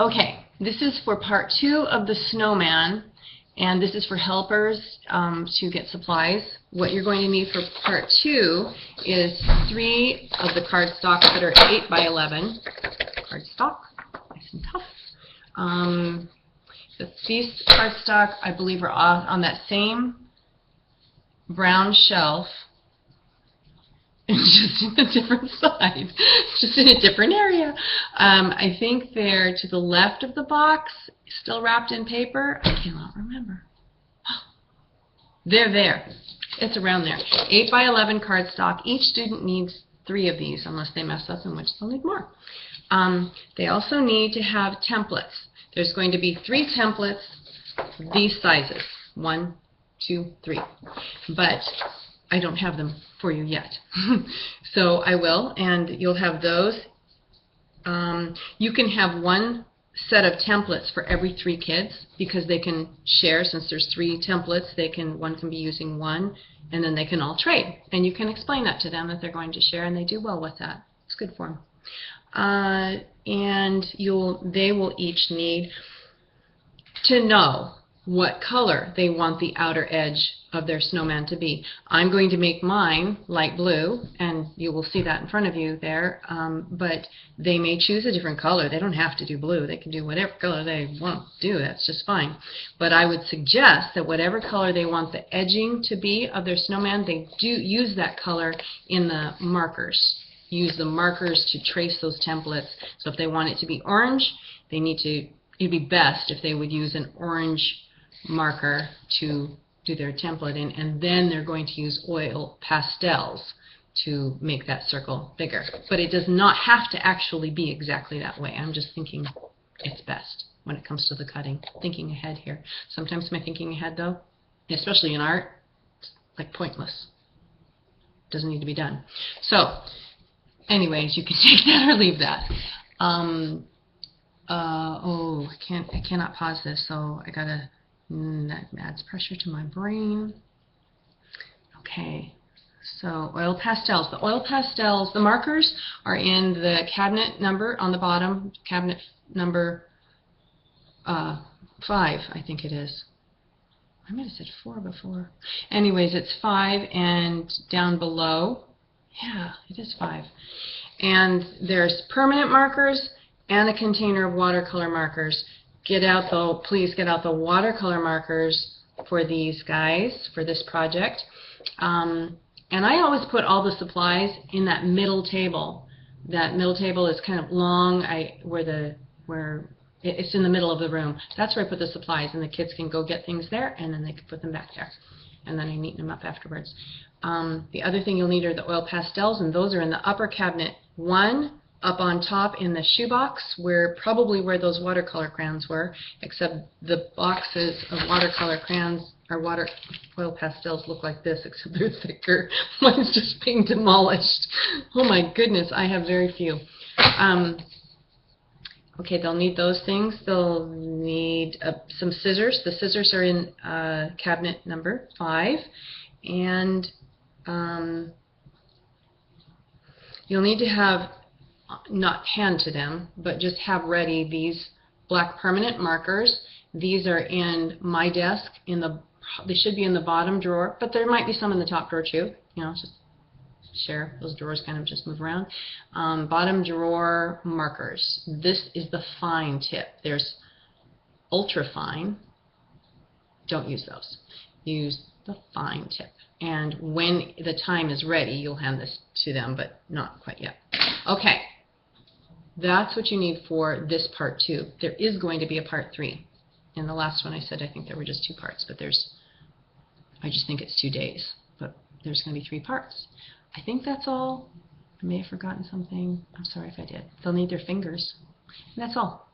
Okay, this is for part 2 of the Snowman, and this is for helpers to get supplies. What you're going to need for part 2 is 3 of the cardstock that are 8 by 11 cardstock, nice and tough. These cardstock, I believe, are on that same brown shelf, just in a different side, just in a different area. I think they're to the left of the box, still wrapped in paper. I cannot remember. They're there. It's around there. 8 by 11 cardstock. Each student needs 3 of these, unless they mess up, in which they'll need more. They also need to have templates. There's going to be 3 templates, these sizes, 1, 2, 3. But I don't have them for you yet. So I will, and you'll have those. You can have one set of templates for every 3 kids, because they can share. Since there's 3 templates, one can be using one, and then they can all trade. And you can explain that to them that they're going to share, and they do well with that. It's good for them. And they will each need to know what color they want the outer edge of their snowman to be. I'm going to make mine light blue, and you will see that in front of you there, but they may choose a different color. They don't have to do blue. They can do whatever color they want to do. That's just fine. But I would suggest that whatever color they want the edging to be of their snowman, they do use that color in the markers. Use the markers to trace those templates. So if they want it to be orange, it'd be best if they would use an orange marker to do their template in, and then they're going to use oil pastels to make that circle bigger. But it does not have to actually be exactly that way. I'm just thinking it's best when it comes to the cutting. Thinking ahead here. Sometimes my thinking ahead, though, especially in art, it's like pointless. Doesn't need to be done. So anyways, you can take that or leave that. I cannot pause this, so I gotta. That adds pressure to my brain. Okay, so oil pastels. The oil pastels, the markers are in the cabinet number on the bottom, cabinet number 5, I think it is. I might have said 4 before. Anyways, it's 5, and down below, yeah, it is 5. And there's permanent markers and a container of watercolor markers. Please get out the watercolor markers for these guys, for this project. And I always put all the supplies in that middle table. That middle table is kind of long, where it's in the middle of the room. That's where I put the supplies, and the kids can go get things there, and then they can put them back there. And then I neaten them up afterwards. The other thing you'll need are the oil pastels, and those are in the upper cabinet 1. Up on top in the shoebox, probably where those watercolor crayons were, except the boxes of watercolor crayons or oil pastels look like this, except they're thicker. Mine's just being demolished. Oh my goodness, I have very few. Okay, they'll need those things. They'll need some scissors. The scissors are in cabinet number 5. And you'll need to have, not hand to them, but just have ready these black permanent markers. These are in my desk. They should be in the bottom drawer, but there might be some in the top drawer too. You know, just share. Those drawers kind of just move around. Bottom drawer markers. This is the fine tip. There's ultra fine. Don't use those. Use the fine tip. And when the time is ready, you'll hand this to them, but not quite yet. Okay. That's what you need for this part 2. There is going to be a part 3. In the last one I said I think there were just 2 parts, but I just think it's 2 days. But there's going to be 3 parts. I think that's all. I may have forgotten something. I'm sorry if I did. They'll need their fingers. And that's all.